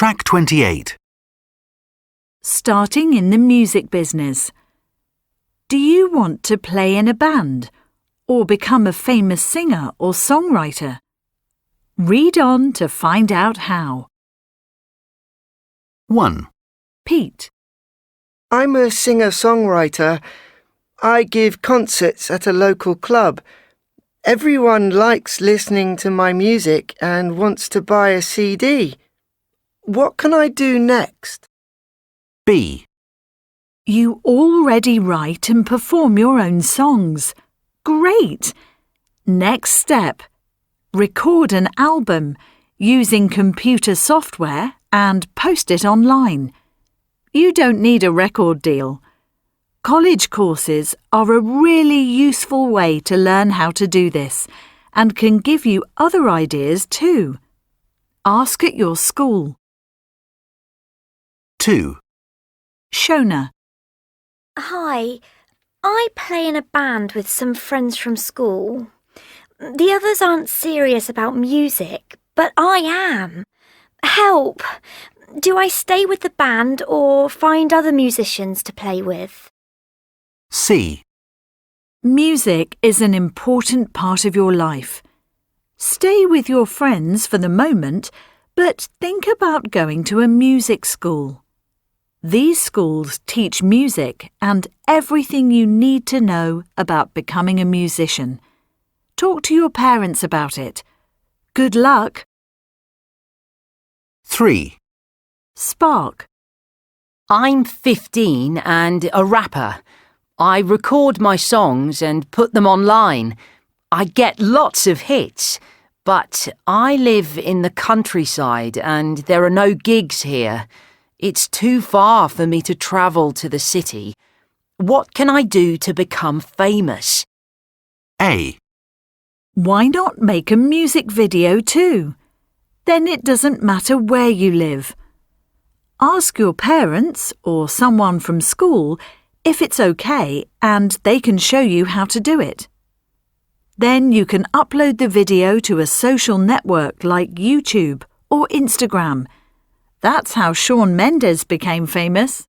Track 28. Starting in the music business. Do you want to play in a band or become a famous singer or songwriter? Read on to find out how. 1, Pete. I'm a singer-songwriter. I give concerts at a local club. Everyone likes listening to my music and wants to buy a CD. What can I do next? B, You already write and perform your own songs. Great! Next step. Record an album using computer software and post it online. You don't need a record deal. College courses are a really useful way to learn how to do this and can give you other ideas too. Ask at your school. 2, Shona. Hi, I play in a band with some friends from school. The others aren't serious about music, but I am. Help! Do I stay with the band or find other musicians to play with? C, Music is an important part of your life. Stay with your friends for the moment, but think about going to a music school. These schools teach music and everything you need to know about becoming a musician. Talk to your parents about it. Good luck. 3, Spark. I'm 15 and a rapper. I record my songs and put them online. I get lots of hits, but I live in the countryside and there are no gigs here. It's too far for me to travel to the city. What can I do to become famous? A, Why not make a music video too? Then it doesn't matter where you live. Ask your parents or someone from school if it's okay and they can show you how to do it. Then you can upload the video to a social network like YouTube or Instagram. That's how Shawn Mendes became famous.